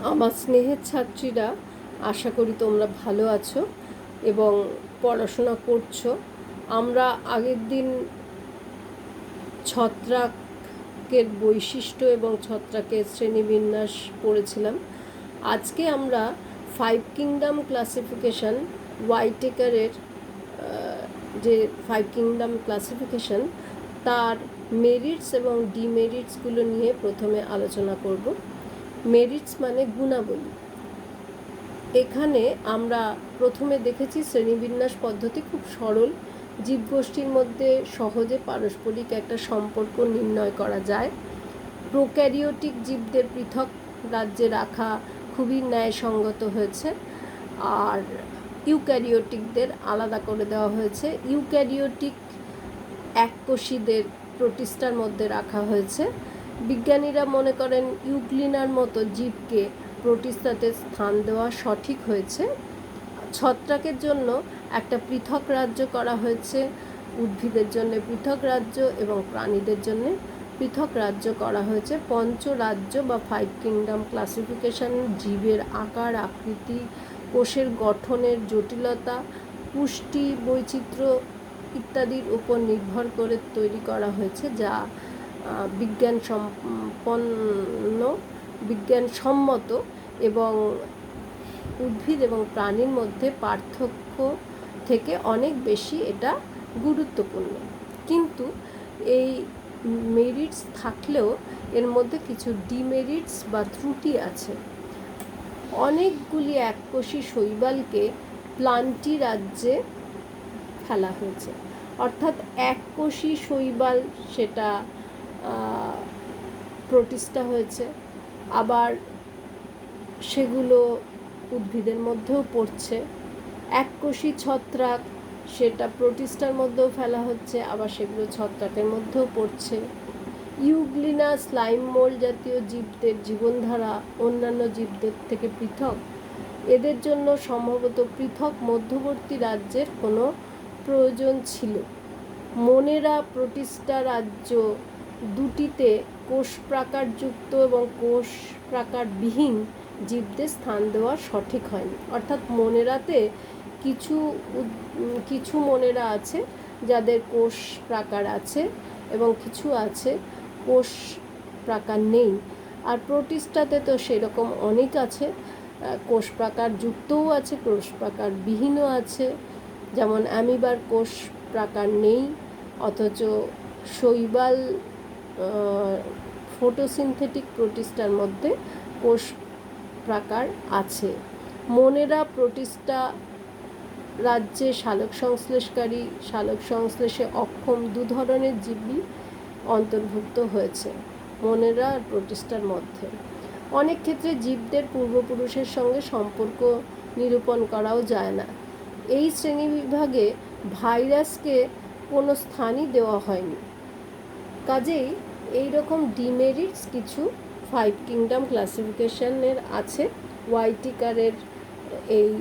আমার স্নেহের ছাত্রীরা, আশা করি তোমরা ভালো আছো এবং পড়াশোনা করছো। আমরা আগের দিন ছত্রাকের বৈশিষ্ট্য এবং ছত্রাকের শ্রেণীবিন্যাস পড়েছিলাম। আজকে আমরা 5 কিংডম ক্লাসিফিকেশন, ওয়াইটেকারের যে 5 কিংডম ক্লাসিফিকেশন, তার মেরিটস এবং ডিমেরিটসগুলো নিয়ে প্রথমে আলোচনা করব। মেরিটস মানে গুণাবলী। এখানে আমরা প্রথমে দেখেছি শ্রেণীবিন্যাস পদ্ধতি খুব সরল, জীবগোষ্ঠীর মধ্যে সহজে পারস্পরিক একটা সম্পর্ক নির্ণয় করা যায়। প্রোক্যারিওটিক জীবদের পৃথক রাজ্যে রাখা খুবই ন্যায়সঙ্গত হয়েছে, আর ইউক্যারিওটিকদের আলাদা করে দেওয়া হয়েছে। ইউক্যারিওটিক এককোষীদের প্রোটিস্টার মধ্যে রাখা হয়েছে। বিজ্ঞানীরা মনে করেন ইউগ্লিনার মতো জীবকে প্রোটিস্টাতে স্থান দেওয়া সঠিক হয়েছে। ছত্রাকের জন্য একটা পৃথক রাজ্য করা হয়েছে, উদ্ভিদের জন্য পৃথক রাজ্য এবং প্রাণীদের জন্য পৃথক রাজ্য করা হয়েছে। পঞ্চরাজ্য বা 5 কিংডম ক্লাসিফিকেশন জীবের আকার, আকৃতি, কোষের গঠনের জটিলতা, পুষ্টি, বৈচিত্র্য ইত্যাদির উপর নির্ভর করে তৈরি করা হয়েছে, যা বিজ্ঞানসম্মত এবং উদ্ভিদ এবং প্রাণীর মধ্যে পার্থক্য থেকে অনেক বেশি এটা গুরুত্বপূর্ণ। কিন্তু এই মেরিটস থাকলেও এর মধ্যে কিছু ডিমেরিটস বা ত্রুটি আছে। অনেকগুলি এককোষী শৈবালকে প্লান্টি রাজ্যে ফেলা হয়েছে, অর্থাৎ এককোষী শৈবাল সেটা প্রোটিস্টা হয়েছে, আবার সেগুলো উদ্ভিদের মধ্যেও পড়ছে। এককোষী ছত্রাক সেটা প্রোটিস্টার মধ্যেও ফেলা হচ্ছে, আবার সেগুলো ছত্রাকের মধ্যেও পড়ছে। ইউগ্লিনা, স্লাইম মোল্ড জাতীয় জীবদের জীবনধারা অন্যান্য জীবদের থেকে পৃথক। এদের জন্য সম্ভবত পৃথক মধ্যবর্তী রাজ্যের কোনো প্রয়োজন ছিল। মোনেরা, প্রোটিস্টা রাজ্য দুটিতে কোষ প্রাকারযুক্ত এবং কোষ প্রাকারবিহীন জীবদের স্থান দেওয়া সঠিক হয়নি। অর্থাৎ মোনেরাতে কিছু মোনেরা আছে যাদের কোষ প্রাকার আছে এবং কিছু আছে কোষ প্রাকার নেই। আর প্রোটিস্টাতে তো সেরকম অনেক আছে, কোষ প্রাকার যুক্তও আছে, কোষ প্রাকার বিহীনও আছে। যেমন অ্যামিবার কোষ প্রাকার নেই, অথচ শৈবাল ফটোসিনথেটিক প্রোটিস্টার মধ্যে কোষ প্রাকার আছে। মোনেরা প্রোটিস্টা রাজ্যে সালোক সংশ্লেষকারী, সালোক সংশ্লেষে অক্ষম দু ধরনের জীবই অন্তর্ভুক্ত হয়েছে মোনেরা আর প্রোটিস্টার মধ্যে। অনেক ক্ষেত্রে জীবদের পূর্বপুরুষের সঙ্গে সম্পর্ক নিরূপণ করাও যায় না। এই শ্রেণীবিভাগে ভাইরাসকে কোনো স্থানই দেওয়া হয়নি। কাজেই এইরকম ডিমেরিটস কিছু 5 কিংডম ক্লাসিফিকেশনের আছে। ওয়াইটেকারের এই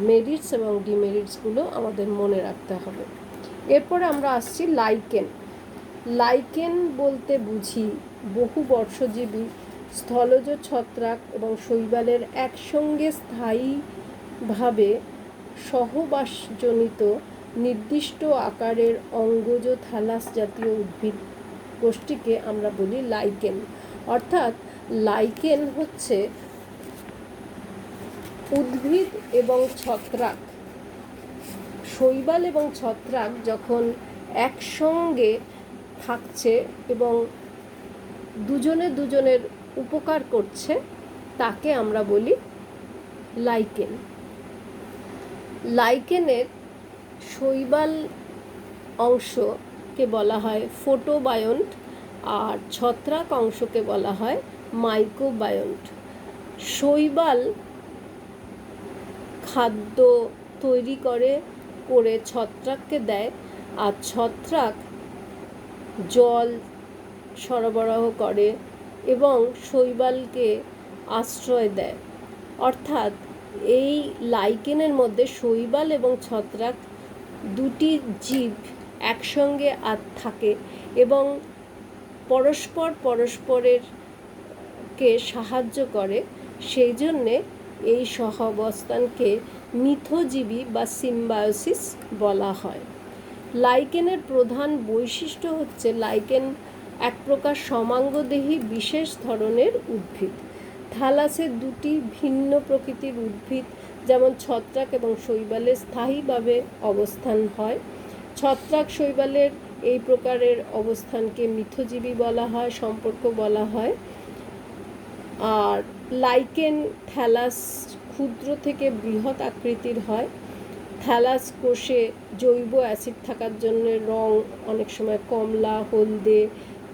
মেরিটস এবং ডিমেরিটসগুলো আমাদের মনে রাখতে হবে। এরপর আমরা আসছি লাইকেন। লাইকেন বলতে বুঝি বহু বর্ষজীবী স্থলজ ছত্রাক এবং শৈবালের একসঙ্গে স্থায়ীভাবে সহবাসজনিত নির্দিষ্ট আকারের অঙ্গজ থ্যালাস জাতীয় উদ্ভিদ গোষ্ঠীকে আমরা বলি লাইকেন। অর্থাৎ লাইকেন হচ্ছে উদ্ভিদ এবং ছত্রাক, শৈবাল এবং ছত্রাক যখন একসঙ্গে থাকছে এবং দুজনে দুজনের উপকার করছে, তাকে আমরা বলি লাইকেন। লাইকেনের শৈবাল অংশকে বলা হয় ফোটোবায়ন্ট, আর ছত্রাক অংশকে বলা হয় মাইক্রোবায়ন্ট। শৈবাল খাদ্য তৈরি করে ছত্রাককে দেয়, আর ছত্রাক জল সরবরাহ করে এবং শৈবালকে আশ্রয় দেয়। অর্থাৎ এই লাইকেনের মধ্যে শৈবাল এবং ছত্রাক দুটি জীব একসঙ্গে থাকে এবং পরস্পরের কে সাহায্য করে, সেই জন্যে এই সহাবস্থানকে মিথজীবী বা সিম্বায়োসিস বলা হয়। লাইকেনের প্রধান বৈশিষ্ট্য হচ্ছে লাইকেন এক প্রকার সমাঙ্গদেহী বিশেষ ধরনের উদ্ভিদ। থ্যালাসে দুটি ভিন্ন প্রকৃতির উদ্ভিদ যেমন ছত্রাক এবং শৈবালে স্থায়ীভাবে অবস্থান হয়। ছত্রাক শৈবালের এই প্রকারের অবস্থানকে মিথজীবী বলা হয়, সম্পর্ক বলা হয়। আর লাইকেন থ্যালাস ক্ষুদ্র থেকে বৃহৎ আকৃতির হয়। থ্যালাস কোষে জৈব অ্যাসিড থাকার জন্য রং অনেক সময় কমলা, হলদে,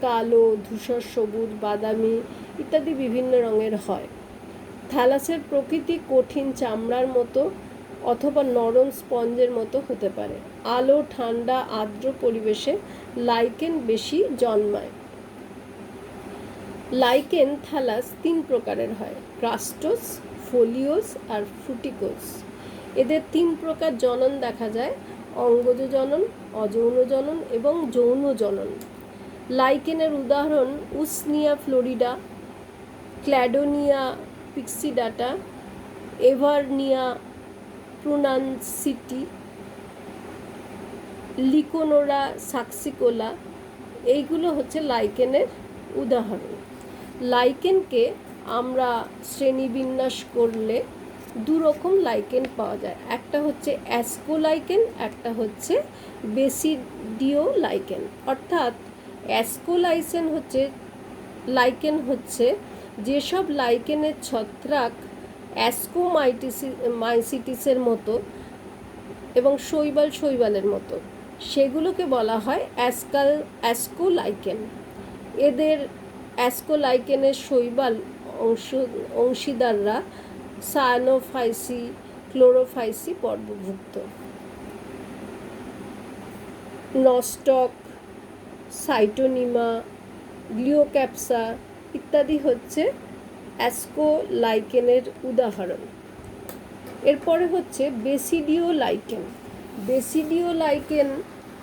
কালো, ধূসর সবুজ, বাদামি ইত্যাদি বিভিন্ন রঙের হয়। থ্যালাসের প্রকৃতি কঠিন চামড়ার মতো অথবা নরম স্পঞ্জের মতো হতে পারে। আলো, ঠান্ডা, আর্দ্র পরিবেশে লাইকেন বেশি জন্মায়। লাইকেন থ্যালাস 3 প্রকারের হয়: ক্রাস্টোস, ফোলিওস আর ফ্রুটিকোস। এদের 3 প্রকার জনন দেখা যায়: অঙ্গজ জনন, অযৌন জনন এবং যৌন জনন। লাইকেনের উদাহরণ উসনিয়া ফ্লোরিডা, ক্ল্যাডোনিয়া পিক্সিডাটা, এভারনিয়া প্রুনান্সিটি, লিকোনোরা সাক্সিকোলা। এইগুলো হচ্ছে লাইকেনের উদাহরণ। লাইকেনকে আমরা শ্রেণীবিন্যাস করলে 2 রকম লাইকেন পাওয়া যায়। একটা হচ্ছে অ্যাসকোলাইকেন, একটা হচ্ছে বেসিডিও লাইকেন। অর্থাৎ অ্যাসকোলাইকেন লাইকেন হচ্ছে যেসব লাইকেনের ছত্রাক অ্যাসকোমাইসিটিসের মতো এবং শৈবালের মতো, সেগুলোকে বলা হয় অ্যাসকোলাইকেন। এদের অ্যাসকোলাইকেনের শৈবাল অংশীদাররা সায়ানোফাইসি, ক্লোরোফাইসি পর্বভুক্ত। নস্টক, সাইটোনিমা, গ্লিওক্যাপসা ইত্যাদি হচ্ছে অ্যাসকোলাইকেনের উদাহরণ। এরপরে হচ্ছে বেসিডিও লাইকেন। বেসিডিও লাইকেন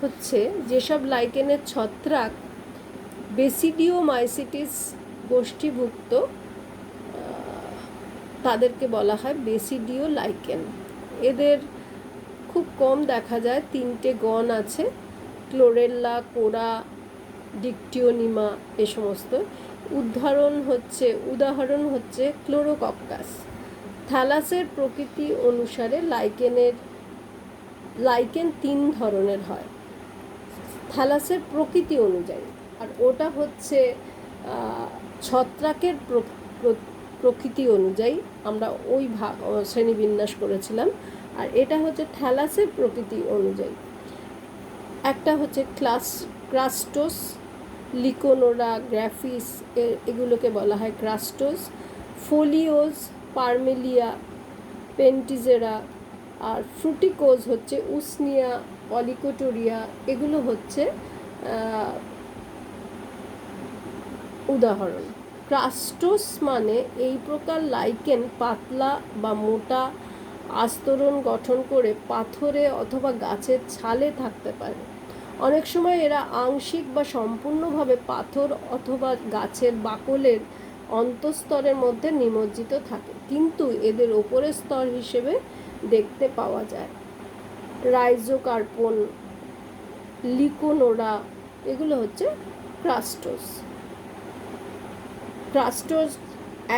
হচ্ছে যেসব লাইকেনের ছত্রাক বেসিডিওমাইসিটিস গোষ্ঠীভুক্ত, তাদেরকে বলা হয় বেসিডিও লাইকেন। এদের খুব কম দেখা যায়, 3টে গণ আছে: ক্লোরেল্লা, কোরা, ডিকটিওনিমা এ সমস্ত। উদাহরণ হচ্ছে ক্লোরোকক্কাস। থ্যালাসের প্রকৃতি অনুসারে লাইকেন 3 ধরনের হয় থ্যালাসের প্রকৃতি অনুযায়ী। আর ওটা হচ্ছে ছত্রাকের প্রকৃতি অনুযায়ী আমরা ওই শ্রেণীবিন্যাস করেছিলাম। আর এটা হচ্ছে থ্যালাসের প্রকৃতি অনুযায়ী। একটা হচ্ছে ক্রাস্টোস, লিকোনোরা, গ্রাফিস এগুলোকে বলা হয় ক্রাস্টোস। ফোলিওস, পারমেলিয়া, পেন্টিজেরা। আর ফ্রুটিকোজ হচ্ছে উসনিয়া, অলিকোটোরিয়া। এগুলো হচ্ছে উদাহরণ। ক্রাস্টোস মানে এই প্রকার লাইকেন পাতলা বা মোটা আস্তরণ গঠন করে পাথরে অথবা গাছের ছালে থাকতে পারে। অনেক সময় এরা আংশিক বা সম্পূর্ণভাবে পাথর অথবা গাছের বাকলের অন্তঃস্তরের মধ্যে নিমজ্জিত থাকে, কিন্তু এদের ওপরের স্তর হিসেবে দেখতে পাওয়া যায়। রাইজোকার্পন, লিকোনোরা এগুলো হচ্ছে ক্রাস্টোস। ক্রাস্টোস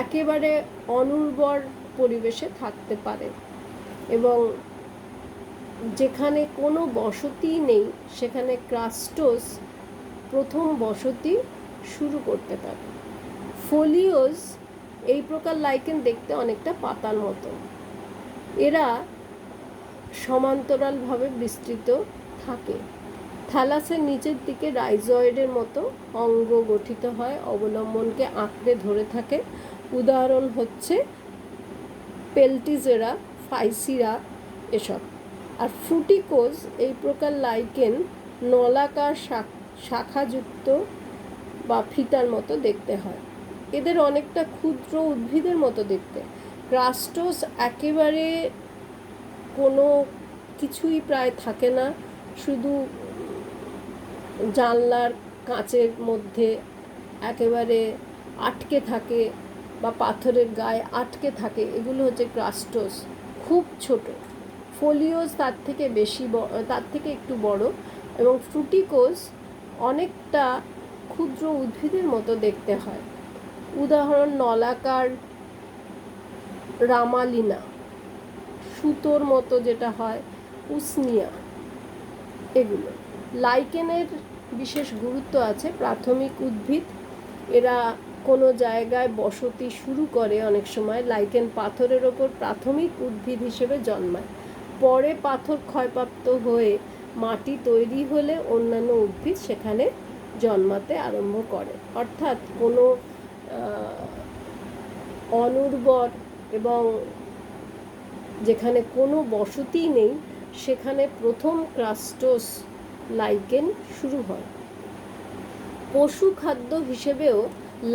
একেবারে অনুর্বর পরিবেশে থাকতে পারে এবং যেখানে কোনো বসতি নেই সেখানে ক্রাস্টোস প্রথম বসতি শুরু করতে পারে। ফোলিওস এই প্রকার লাইকেন দেখতে অনেকটা পাতার মতো। এরা সমান্তরালভাবে বিস্তৃত থাকে। থ্যালাসের নিচের দিকে রাইজয়েডের মতো অঙ্গ গঠিত হয়, অবলম্বনকে আঁকড়ে ধরে থাকে। উদাহরণ হচ্ছে পেল্টিজেরা, ফাইসিরা এসব। আর ফ্রুটিকোজ এই প্রকার লাইকেন নলাকার শাখাযুক্ত বা ফিতার মতো দেখতে হয়। এদের অনেকটা ক্ষুদ্র উদ্ভিদের মতো দেখতে। ক্রাস্টোস একেবারে কোনো কিছুই প্রায় থাকে না, শুধু জানলার কাঁচের মধ্যে একেবারে আটকে থাকে, বা পাথরের গায়ে আটকে থাকে, এগুলো হচ্ছে ক্রাস্টোস, খুব ছোট। ফোলিওস তার থেকে একটু বড়, এবং ফ্রুটিকোস অনেকটা ক্ষুদ্র উদ্ভিদের মতো দেখতে হয়। উদাহরণ নলাকার রামালিনা, সুতোর মতো যেটা হয় উসনিয়া, এগুলো। লাইকেনের বিশেষ গুরুত্ব আছে। প্রাথমিক উদ্ভিদ, এরা কোনো জায়গায় বসতি শুরু করে। অনেক সময় লাইকেন পাথরের ওপর প্রাথমিক উদ্ভিদ হিসেবে জন্মায়, পরে পাথর ক্ষয়প্রাপ্ত হয়ে মাটি তৈরি হলে অন্যান্য উদ্ভিদ সেখানে জন্মাতে আরম্ভ করে। অর্থাৎ কোনো অনুর্বর এবং যেখানে কোনো বসতি নেই সেখানে প্রথম ক্রাস্টোস লাইকেন শুরু হয়। পশু খাদ্য হিসেবেও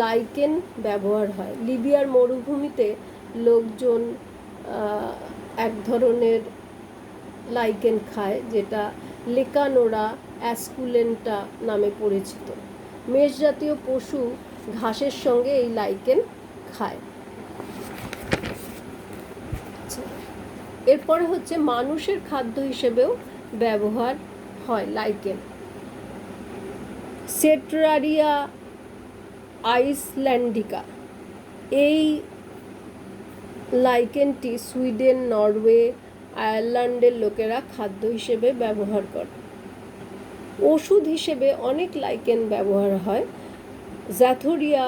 লাইকেন ব্যবহার হয়। লিবিয়ার মরুভূমিতে লোকজন এক ধরনের লাইকেন খায়, যেটা লেকানোরা অ্যাসকুলেন্টা নামে পরিচিত। মেষ জাতীয় পশু ঘাসের সঙ্গে এই লাইকেন খায়। এরপরে হচ্ছে মানুষের খাদ্য হিসেবেও ব্যবহার হয় লাইকেন। সেট্রারিয়া আইসল্যান্ডিকা, এই লাইকেনটি সুইডেন, নরওয়ে, আয়ারল্যান্ডের লোকেরা খাদ্য হিসেবে ব্যবহার করে। ওষুধ হিসেবে অনেক লাইকেন ব্যবহার হয়। জ্যাথোরিয়া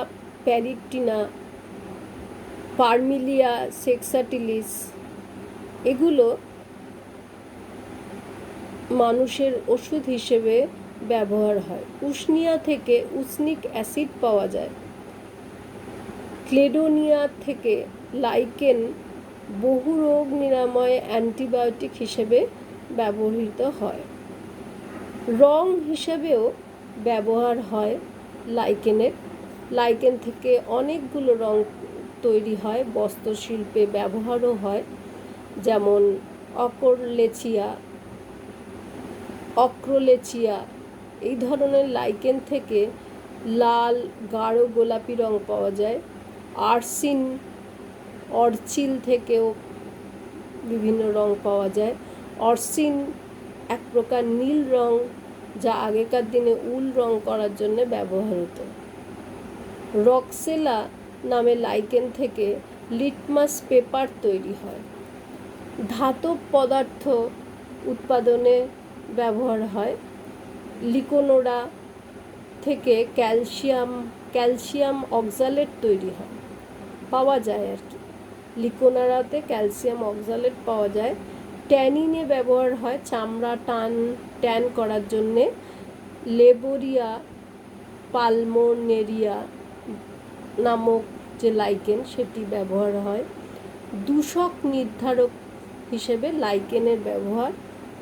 প্যারিটিনা, পারমিলিয়া সেক্সাটিলিস, এগুলো মানুষের ওষুধ হিসেবে ব্যবহার হয়। উষ্ণিয়া থেকে উসনিক অ্যাসিড পাওয়া যায়। ক্লেডোনিয়া থেকে লাইকেন বহু রোগ নিরাময়ে অ্যান্টিবায়োটিক হিসেবে ব্যবহৃত হয়। রং হিসেবেও ব্যবহার হয় লাইকেনের। লাইকেন থেকে অনেকগুলো রং তৈরি হয়, বস্ত্রশিল্পে ব্যবহারও হয়। যেমন অক্রোলেচিয়া, এই ধরনের লাইকেন থেকে লাল, গাঢ় গোলাপি রং পাওয়া যায়। অর্চিল থেকেও বিভিন্ন রং পাওয়া যায়। অর্চিন এক প্রকার নীল রং, যা আগেকার দিনে উল রং করার জন্য ব্যবহার হতো। রক্সেলা নামে লাইকেন থেকে লিটমাস পেপার তৈরি হয়। ধাতব পদার্থ উৎপাদনে ব্যবহার হয়। লিকোনোরা থেকে ক্যালসিয়াম অক্সালেট তৈরি হয়, পাওয়া যায় আর কি। লিকোনোরাতে ক্যালসিয়াম অক্সালেট পাওয়া যায়। ট্যানিনে ব্যবহার হয়, চামড়া ট্যান করার জন্যে। লেবোরিয়া পালমোনেরিয়া নামক যে লাইকেন সেটি ব্যবহার হয়। দূষক নির্ধারক হিসেবে লাইকেনের ব্যবহার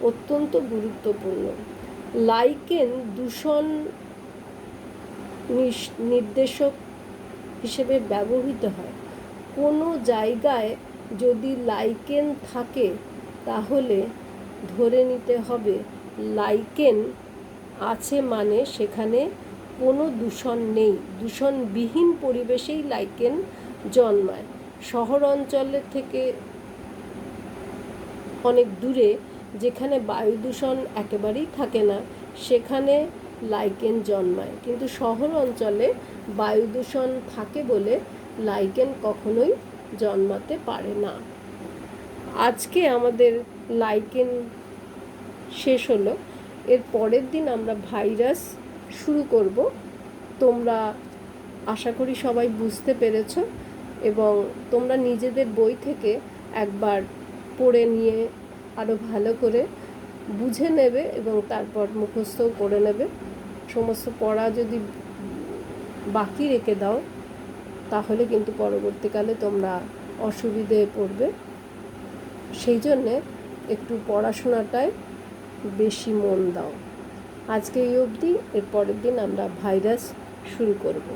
অত্যন্ত গুরুত্বপূর্ণ। লাইকেন দূষণ নির্দেশক হিসেবে ব্যবহৃত হয়। কোনো জায়গায় যদি লাইকেন থাকে তাহলে ধরে নিতে হবে লাইকেন আছে, মানে সেখানে কোনো দূষণ নেই। দূষণবিহীন পরিবেশেই লাইকেন জন্মায়। শহর অঞ্চলের থেকে অনেক দূরে, যেখানে বায়ু দূষণ একেবারেই থাকে না, সেখানে লাইকেন জন্মায়। কিন্তু শহর অঞ্চলে বায়ু দূষণ থাকে বলে লাইকেন কখনোই জন্মাতে পারে না। আজকে আমাদের লাইকেন শেষ হলো। এর পরের দিন আমরা ভাইরাস শুরু করব। তোমরা আশা করি সবাই বুঝতে পেরেছ, এবং তোমরা নিজেদের বই থেকে একবার পড়ে নিয়ে আরও ভালো করে বুঝে নেবে এবং তারপর মুখস্থও করে নেবে। সমস্ত পড়া যদি বাকি রেখে দাও তাহলে কিন্তু পরবর্তীকালে তোমরা অসুবিধায় পড়বে। সেই জন্যে একটু পড়াশোনাটায় বেশি মন দাও। আজকে এই অবধি। এর পরের দিন আমরা ভাইরাস শুরু করব।